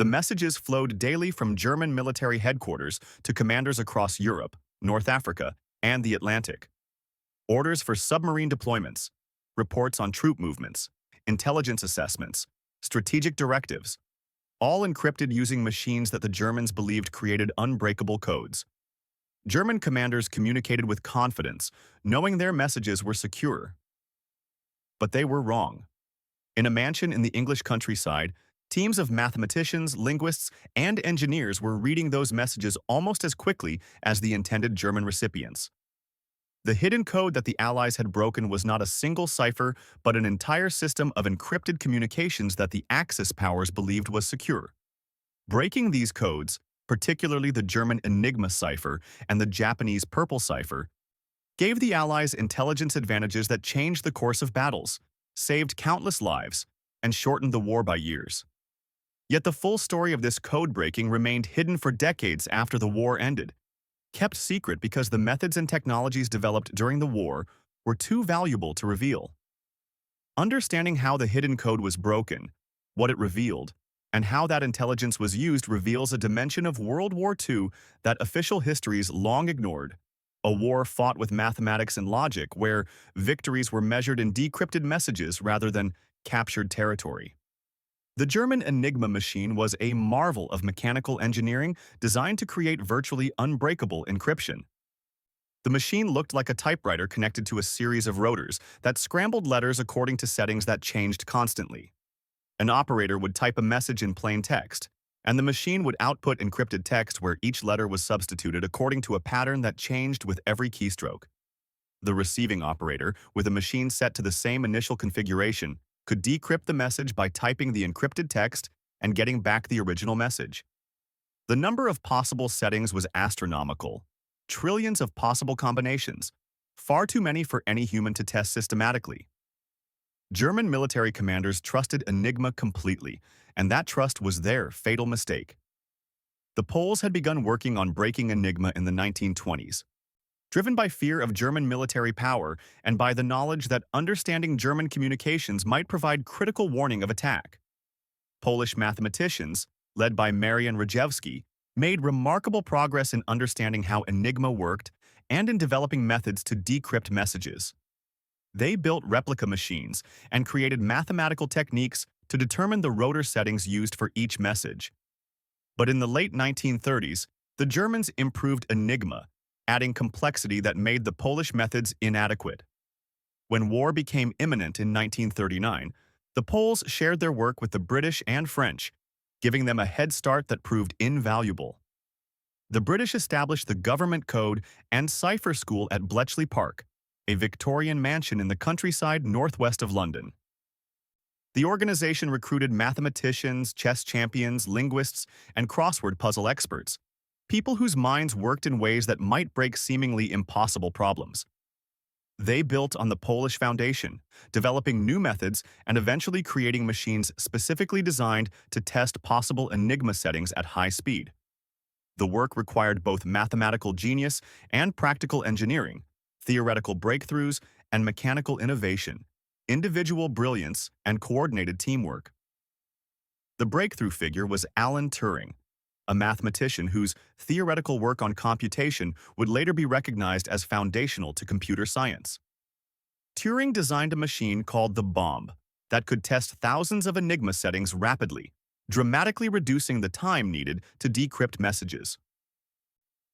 The messages flowed daily from German military headquarters to commanders across Europe, North Africa, and the Atlantic. Orders for submarine deployments, reports on troop movements, intelligence assessments, strategic directives, all encrypted using machines that the Germans believed created unbreakable codes. German commanders communicated with confidence, knowing their messages were secure. But they were wrong. In a mansion in the English countryside, teams of mathematicians, linguists, and engineers were reading those messages almost as quickly as the intended German recipients. The hidden code that the Allies had broken was not a single cipher, but an entire system of encrypted communications that the Axis powers believed was secure. Breaking these codes, particularly the German Enigma cipher and the Japanese Purple cipher, gave the Allies intelligence advantages that changed the course of battles, saved countless lives, and shortened the war by years. Yet the full story of this code breaking remained hidden for decades after the war ended, kept secret because the methods and technologies developed during the war were too valuable to reveal. Understanding how the hidden code was broken, what it revealed, and how that intelligence was used reveals a dimension of World War II that official histories long ignored. A war fought with mathematics and logic where victories were measured in decrypted messages rather than captured territory. The German Enigma machine was a marvel of mechanical engineering designed to create virtually unbreakable encryption. The machine looked like a typewriter connected to a series of rotors that scrambled letters according to settings that changed constantly. An operator would type a message in plain text, and the machine would output encrypted text where each letter was substituted according to a pattern that changed with every keystroke. The receiving operator, with a machine set to the same initial configuration, could decrypt the message by typing the encrypted text and getting back the original message. The number of possible settings was astronomical. Trillions of possible combinations, far too many for any human to test systematically. German military commanders trusted Enigma completely, and that trust was their fatal mistake. The Poles had begun working on breaking Enigma in the 1920s. Driven by fear of German military power and by the knowledge that understanding German communications might provide critical warning of attack. Polish mathematicians, led by Marian Rejewski, made remarkable progress in understanding how Enigma worked and in developing methods to decrypt messages. They built replica machines and created mathematical techniques to determine the rotor settings used for each message. But in the late 1930s, the Germans improved Enigma, adding complexity that made the Polish methods inadequate. When war became imminent in 1939, the Poles shared their work with the British and French, giving them a head start that proved invaluable. The British established the Government Code and Cipher School at Bletchley Park, a Victorian mansion in the countryside northwest of London. The organization recruited mathematicians, chess champions, linguists, and crossword puzzle experts, people whose minds worked in ways that might break seemingly impossible problems. They built on the Polish foundation, developing new methods and eventually creating machines specifically designed to test possible Enigma settings at high speed. The work required both mathematical genius and practical engineering, theoretical breakthroughs and mechanical innovation, individual brilliance and coordinated teamwork. The breakthrough figure was Alan Turing, a mathematician whose theoretical work on computation would later be recognized as foundational to computer science. Turing designed a machine called the Bombe that could test thousands of Enigma settings rapidly, dramatically reducing the time needed to decrypt messages.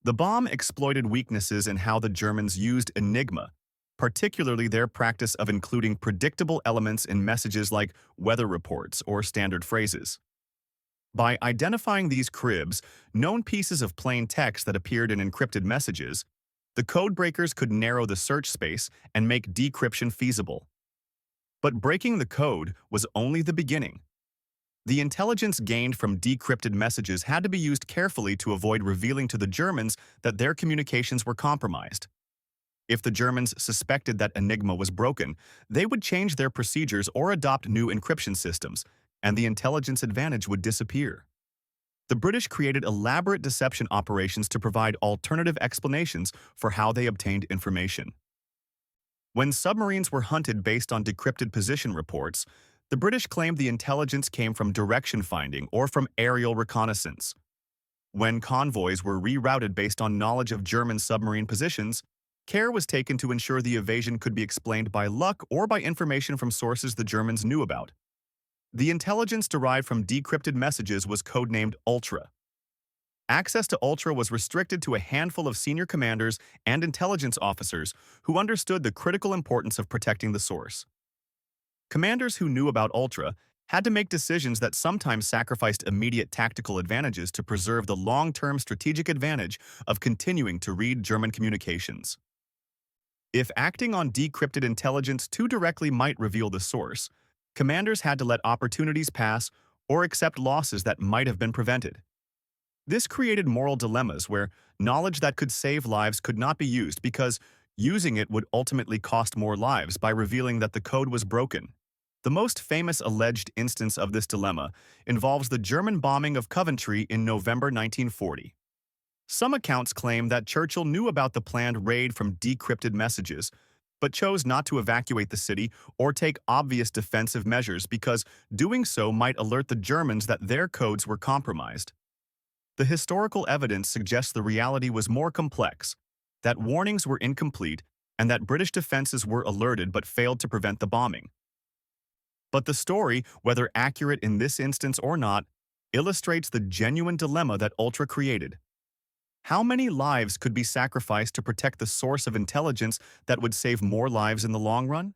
The Bombe exploited weaknesses in how the Germans used Enigma, particularly their practice of including predictable elements in messages like weather reports or standard phrases. By identifying these cribs, known pieces of plain text that appeared in encrypted messages, the codebreakers could narrow the search space and make decryption feasible. But breaking the code was only the beginning. The intelligence gained from decrypted messages had to be used carefully to avoid revealing to the Germans that their communications were compromised. If the Germans suspected that Enigma was broken, they would change their procedures or adopt new encryption systems, and the intelligence advantage would disappear. The British created elaborate deception operations to provide alternative explanations for how they obtained information. When submarines were hunted based on decrypted position reports, The British claimed the intelligence came from direction finding or from aerial reconnaissance. When convoys were rerouted based on knowledge of German submarine positions, care was taken to ensure the evasion could be explained by luck or by information from sources the Germans knew about. The intelligence derived from decrypted messages was codenamed Ultra. Access to Ultra was restricted to a handful of senior commanders and intelligence officers who understood the critical importance of protecting the source. Commanders who knew about Ultra had to make decisions that sometimes sacrificed immediate tactical advantages to preserve the long-term strategic advantage of continuing to read German communications. If acting on decrypted intelligence too directly might reveal the source, commanders had to let opportunities pass or accept losses that might have been prevented. This created moral dilemmas where knowledge that could save lives could not be used because using it would ultimately cost more lives by revealing that the code was broken. The most famous alleged instance of this dilemma involves the German bombing of Coventry in November 1940. Some accounts claim that Churchill knew about the planned raid from decrypted messages, but chose not to evacuate the city or take obvious defensive measures because doing so might alert the Germans that their codes were compromised. The historical evidence suggests the reality was more complex, that warnings were incomplete, and that British defenses were alerted but failed to prevent the bombing. But the story, whether accurate in this instance or not, illustrates the genuine dilemma that Ultra created. How many lives could be sacrificed to protect the source of intelligence that would save more lives in the long run?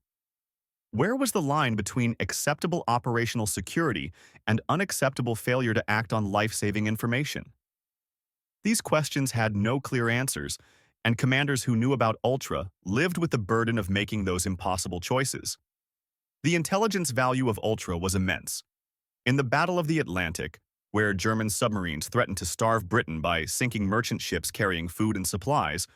Where was the line between acceptable operational security and unacceptable failure to act on life-saving information? These questions had no clear answers, and commanders who knew about Ultra lived with the burden of making those impossible choices. The intelligence value of Ultra was immense. In the Battle of the Atlantic, where German submarines threatened to starve Britain by sinking merchant ships carrying food and supplies,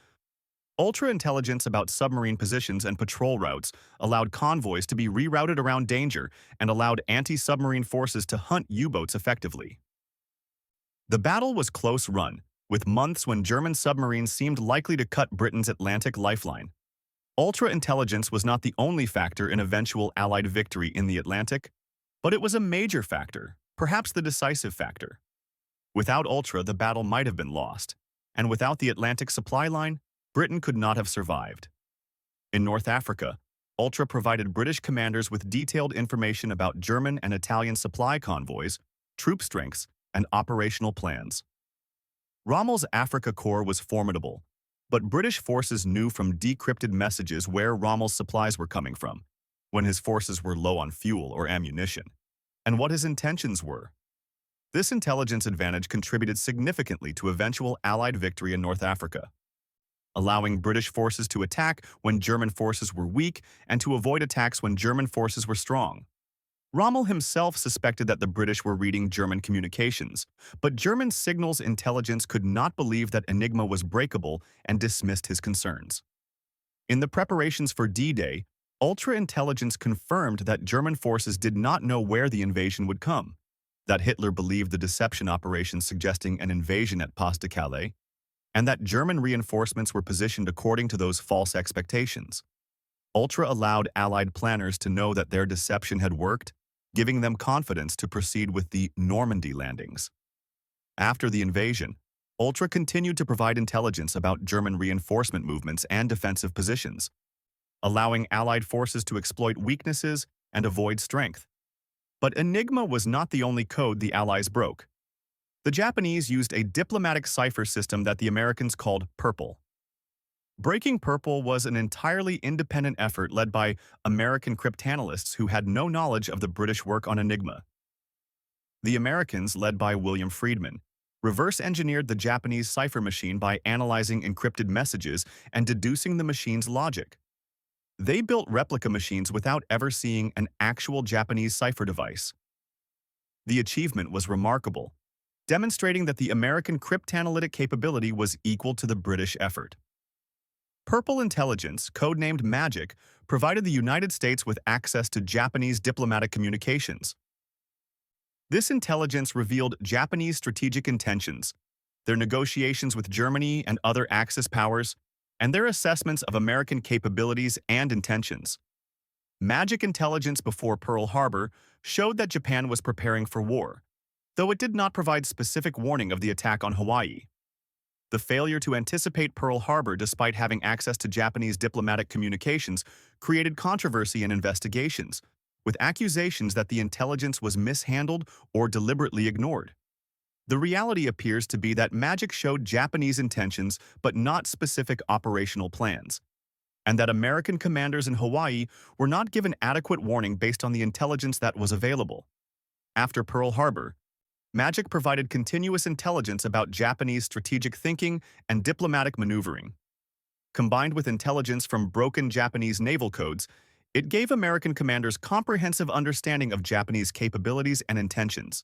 Ultra intelligence about submarine positions and patrol routes allowed convoys to be rerouted around danger and allowed anti-submarine forces to hunt U-boats effectively. The battle was close run, with months when German submarines seemed likely to cut Britain's Atlantic lifeline. Ultra intelligence was not the only factor in eventual Allied victory in the Atlantic, but it was a major factor, perhaps the decisive factor. Without Ultra, the battle might have been lost, and without the Atlantic supply line, Britain could not have survived. In North Africa, Ultra provided British commanders with detailed information about German and Italian supply convoys, troop strengths, and operational plans. Rommel's Africa Corps was formidable, but British forces knew from decrypted messages where Rommel's supplies were coming from, when his forces were low on fuel or ammunition, and what his intentions were. This intelligence advantage contributed significantly to eventual Allied victory in North Africa, allowing British forces to attack when German forces were weak and to avoid attacks when German forces were strong. Rommel himself suspected that the British were reading German communications, but German signals intelligence could not believe that Enigma was breakable and dismissed his concerns. In the preparations for D-Day, Ultra intelligence confirmed that German forces did not know where the invasion would come, that Hitler believed the deception operation suggesting an invasion at Pas de Calais, and that German reinforcements were positioned according to those false expectations. Ultra allowed Allied planners to know that their deception had worked, giving them confidence to proceed with the Normandy landings. After the invasion, Ultra continued to provide intelligence about German reinforcement movements and defensive positions, allowing Allied forces to exploit weaknesses and avoid strength. But Enigma was not the only code the Allies broke. The Japanese used a diplomatic cipher system that the Americans called Purple. Breaking Purple was an entirely independent effort led by American cryptanalysts who had no knowledge of the British work on Enigma. The Americans, led by William Friedman, reverse-engineered the Japanese cipher machine by analyzing encrypted messages and deducing the machine's logic. They built replica machines without ever seeing an actual Japanese cipher device. The achievement was remarkable, demonstrating that the American cryptanalytic capability was equal to the British effort. Purple intelligence, codenamed Magic, provided the United States with access to Japanese diplomatic communications. This intelligence revealed Japanese strategic intentions, their negotiations with Germany and other Axis powers, and their assessments of American capabilities and intentions. Magic intelligence before Pearl Harbor showed that Japan was preparing for war, though it did not provide specific warning of the attack on Hawaii. The failure to anticipate Pearl Harbor despite having access to Japanese diplomatic communications created controversy and investigations, with accusations that the intelligence was mishandled or deliberately ignored. The reality appears to be that Magic showed Japanese intentions but not specific operational plans, and that American commanders in Hawaii were not given adequate warning based on the intelligence that was available. After Pearl Harbor, Magic provided continuous intelligence about Japanese strategic thinking and diplomatic maneuvering. Combined with intelligence from broken Japanese naval codes, it gave American commanders comprehensive understanding of Japanese capabilities and intentions.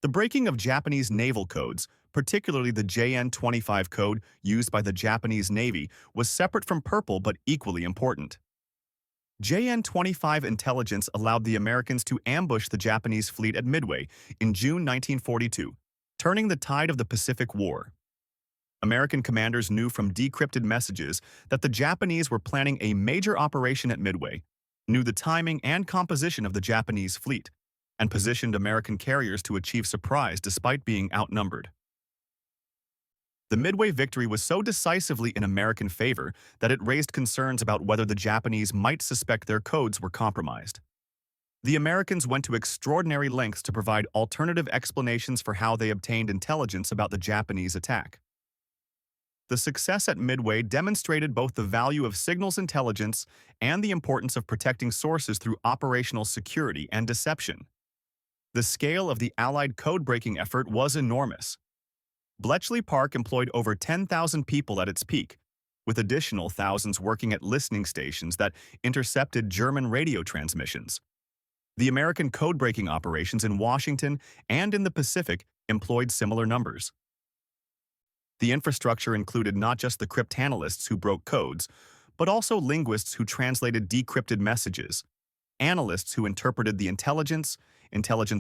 The breaking of Japanese naval codes, particularly the JN-25 code used by the Japanese Navy, was separate from Purple but equally important. JN-25 intelligence allowed the Americans to ambush the Japanese fleet at Midway in June 1942, turning the tide of the Pacific War. American commanders knew from decrypted messages that the Japanese were planning a major operation at Midway, knew the timing and composition of the Japanese fleet, and positioned American carriers to achieve surprise despite being outnumbered. The Midway victory was so decisively in American favor that it raised concerns about whether the Japanese might suspect their codes were compromised. The Americans went to extraordinary lengths to provide alternative explanations for how they obtained intelligence about the Japanese attack. The success at Midway demonstrated both the value of signals intelligence and the importance of protecting sources through operational security and deception. The scale of the Allied code-breaking effort was enormous. Bletchley Park employed over 10,000 people at its peak, with additional thousands working at listening stations that intercepted German radio transmissions. The American code-breaking operations in Washington and in the Pacific employed similar numbers. The infrastructure included not just the cryptanalysts who broke codes, but also linguists who translated decrypted messages, analysts who interpreted the intelligence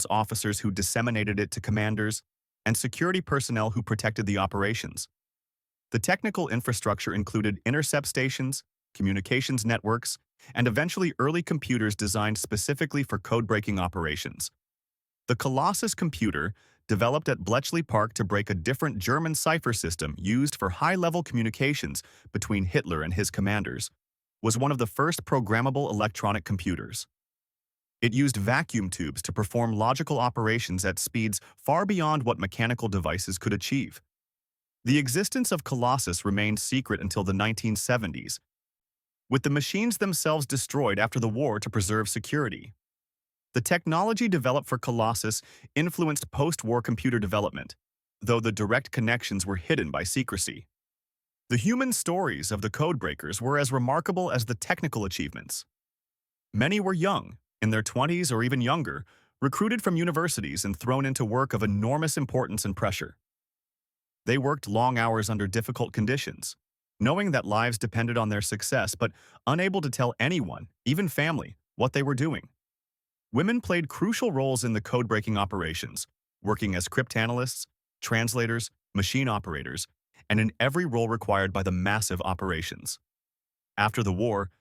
officers who disseminated it to commanders, and security personnel who protected the operations. The technical infrastructure included intercept stations, communications networks, and eventually early computers designed specifically for code-breaking operations. The Colossus computer, developed at Bletchley Park to break a different German cipher system used for high-level communications between Hitler and his commanders, was one of the first programmable electronic computers. It used vacuum tubes to perform logical operations at speeds far beyond what mechanical devices could achieve. The existence of Colossus remained secret until the 1970s, with the machines themselves destroyed after the war to preserve security. The technology developed for Colossus influenced post-war computer development, though the direct connections were hidden by secrecy. The human stories of the codebreakers were as remarkable as the technical achievements. Many were young, in their 20s or even younger, recruited from universities and thrown into work of enormous importance and pressure. They worked long hours under difficult conditions, knowing that lives depended on their success but unable to tell anyone, even family, what they were doing. Women played crucial roles in the code-breaking operations, working as cryptanalysts, translators, machine operators, and in every role required by the massive operations. After the war,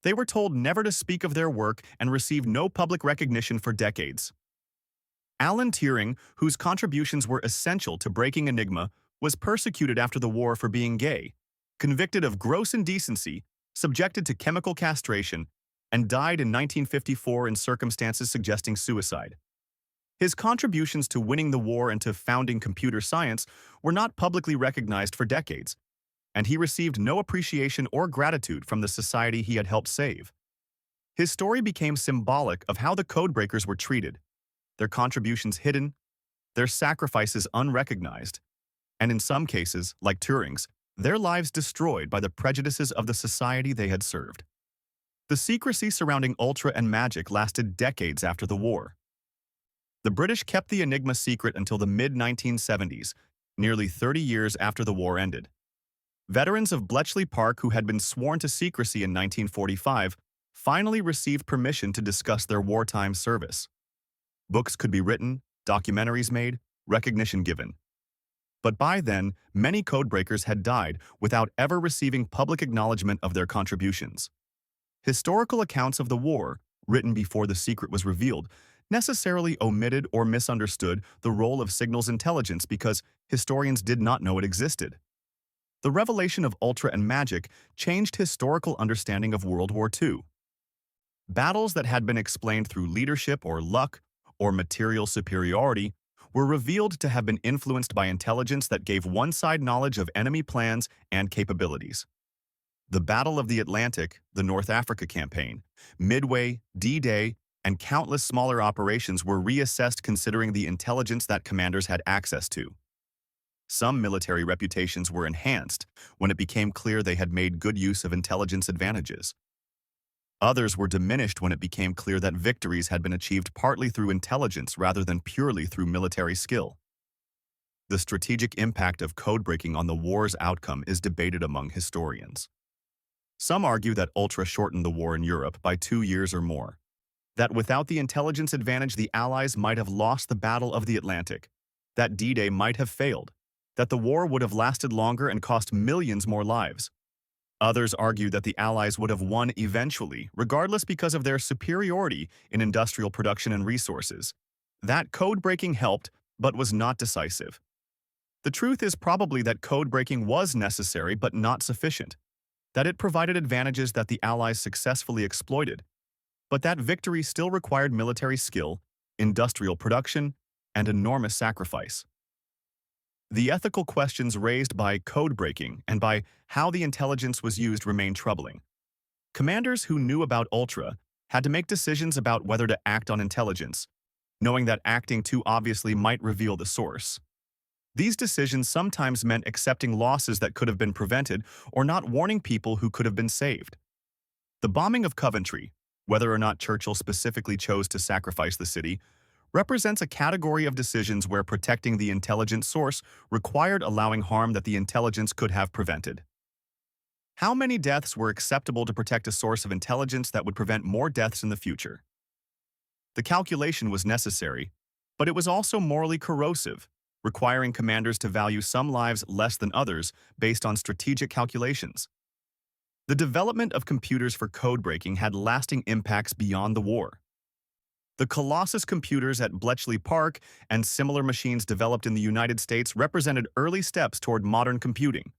they were told never to speak of their work and received no public recognition for decades. Alan Turing, whose contributions were essential to breaking Enigma, was persecuted after the war for being gay, convicted of gross indecency, subjected to chemical castration, and died in 1954 in circumstances suggesting suicide. His contributions to winning the war and to founding computer science were not publicly recognized for decades, and he received no appreciation or gratitude from the society he had helped save. His story became symbolic of how the codebreakers were treated, their contributions hidden, their sacrifices unrecognized, and in some cases, like Turing's, their lives destroyed by the prejudices of the society they had served. The secrecy surrounding Ultra and Magic lasted decades after the war. The British kept the Enigma secret until the mid-1970s, nearly 30 years after the war ended. Veterans of Bletchley Park who had been sworn to secrecy in 1945 finally received permission to discuss their wartime service. Books could be written, documentaries made, recognition given. But by then, many codebreakers had died without ever receiving public acknowledgement of their contributions. Historical accounts of the war, written before the secret was revealed, necessarily omitted or misunderstood the role of signals intelligence because historians did not know it existed. The revelation of Ultra and magic changed historical understanding of World War II. Battles that had been explained through leadership or luck or material superiority were revealed to have been influenced by intelligence that gave one side knowledge of enemy plans and capabilities. The Battle of the Atlantic, the North Africa Campaign, Midway, D-Day, and countless smaller operations were reassessed considering the intelligence that commanders had access to. Some military reputations were enhanced when it became clear they had made good use of intelligence advantages. Others were diminished when it became clear that victories had been achieved partly through intelligence rather than purely through military skill. The strategic impact of code-breaking on the war's outcome is debated among historians. Some argue that Ultra shortened the war in Europe by 2 years or more, that without the intelligence advantage the Allies might have lost the Battle of the Atlantic, that D-Day might have failed, that the war would have lasted longer and cost millions more lives. Others argue that the Allies would have won eventually, regardless because of their superiority in industrial production and resources. That code-breaking helped, but was not decisive. The truth is probably that code-breaking was necessary but not sufficient, that it provided advantages that the Allies successfully exploited, but that victory still required military skill, industrial production, and enormous sacrifice. The ethical questions raised by code-breaking and by how the intelligence was used remain troubling. Commanders who knew about Ultra had to make decisions about whether to act on intelligence, knowing that acting too obviously might reveal the source. These decisions sometimes meant accepting losses that could have been prevented or not warning people who could have been saved. The bombing of Coventry, whether or not Churchill specifically chose to sacrifice the city, represents a category of decisions where protecting the intelligence source required allowing harm that the intelligence could have prevented. How many deaths were acceptable to protect a source of intelligence that would prevent more deaths in the future? The calculation was necessary, but it was also morally corrosive, requiring commanders to value some lives less than others based on strategic calculations. The development of computers for code-breaking had lasting impacts beyond the war. The Colossus computers at Bletchley Park and similar machines developed in the United States represented early steps toward modern computing.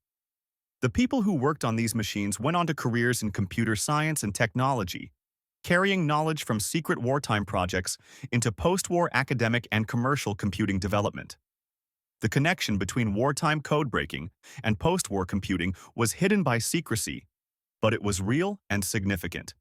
The people who worked on these machines went on to careers in computer science and technology, carrying knowledge from secret wartime projects into post-war academic and commercial computing development. The connection between wartime code-breaking and post-war computing was hidden by secrecy, but it was real and significant.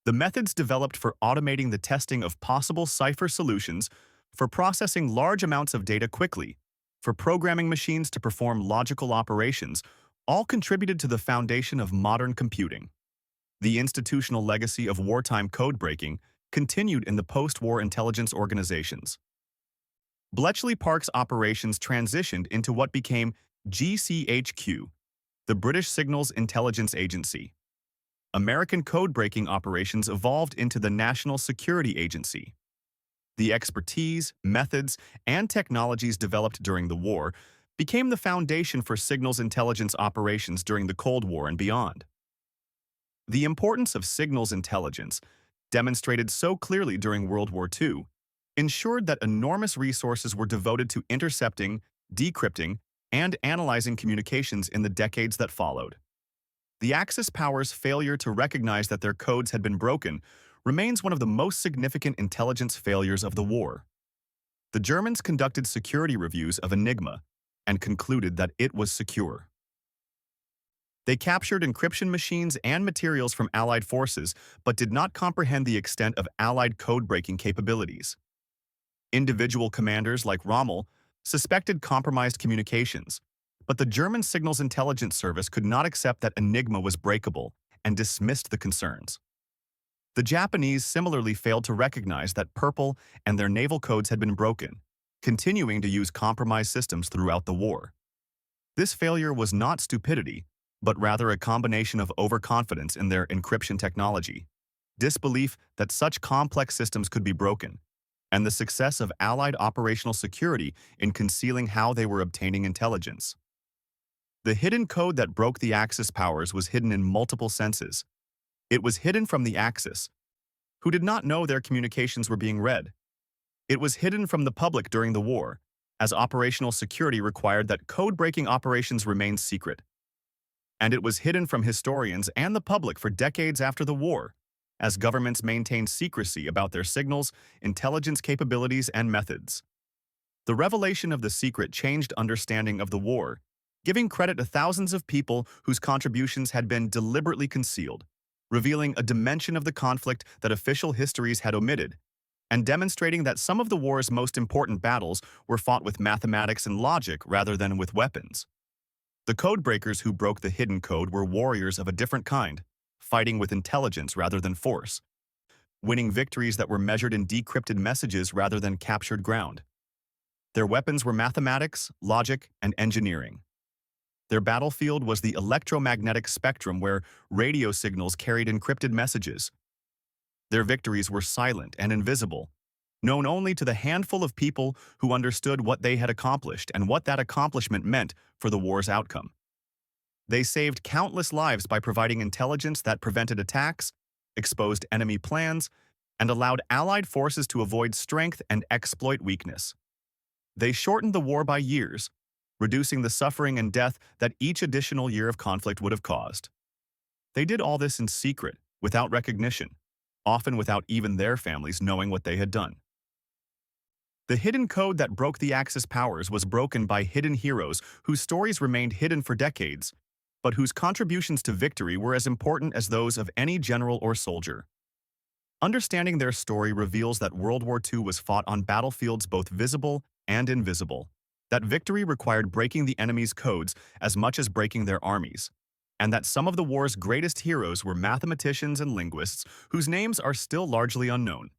The methods developed for automating the testing of possible cipher solutions, for processing large amounts of data quickly, for programming machines to perform logical operations, all contributed to the foundation of modern computing. The institutional legacy of wartime code-breaking continued in the post-war intelligence organizations. Bletchley Park's operations transitioned into what became GCHQ, the British Signals Intelligence Agency. American code-breaking operations evolved into the National Security Agency. The expertise, methods, and technologies developed during the war became the foundation for signals intelligence operations during the Cold War and beyond. The importance of signals intelligence, demonstrated so clearly during World War II, ensured that enormous resources were devoted to intercepting, decrypting, and analyzing communications in the decades that followed. The Axis powers' failure to recognize that their codes had been broken remains one of the most significant intelligence failures of the war. The Germans conducted security reviews of Enigma and concluded that it was secure. They captured encryption machines and materials from Allied forces, but did not comprehend the extent of Allied code-breaking capabilities. Individual commanders like Rommel suspected compromised communications, but the German Signals Intelligence Service could not accept that Enigma was breakable and dismissed the concerns. The Japanese similarly failed to recognize that Purple and their naval codes had been broken, continuing to use compromised systems throughout the war. This failure was not stupidity, but rather a combination of overconfidence in their encryption technology, disbelief that such complex systems could be broken, and the success of Allied operational security in concealing how they were obtaining intelligence. The hidden code that broke the Axis powers was hidden in multiple senses. It was hidden from the Axis, who did not know their communications were being read. It was hidden from the public during the war, as operational security required that code-breaking operations remain secret. And it was hidden from historians and the public for decades after the war, as governments maintained secrecy about their signals, intelligence capabilities, and methods. The revelation of the secret changed understanding of the war, giving credit to thousands of people whose contributions had been deliberately concealed, revealing a dimension of the conflict that official histories had omitted, and demonstrating that some of the war's most important battles were fought with mathematics and logic rather than with weapons. The codebreakers who broke the hidden code were warriors of a different kind, fighting with intelligence rather than force, winning victories that were measured in decrypted messages rather than captured ground. Their weapons were mathematics, logic, and engineering. Their battlefield was the electromagnetic spectrum where radio signals carried encrypted messages. Their victories were silent and invisible, known only to the handful of people who understood what they had accomplished and what that accomplishment meant for the war's outcome. They saved countless lives by providing intelligence that prevented attacks, exposed enemy plans, and allowed Allied forces to avoid strength and exploit weakness. They shortened the war by years, reducing the suffering and death that each additional year of conflict would have caused. They did all this in secret, without recognition, often without even their families knowing what they had done. The hidden code that broke the Axis powers was broken by hidden heroes whose stories remained hidden for decades, but whose contributions to victory were as important as those of any general or soldier. Understanding their story reveals that World War II was fought on battlefields both visible and invisible, that victory required breaking the enemy's codes as much as breaking their armies, and that some of the war's greatest heroes were mathematicians and linguists whose names are still largely unknown.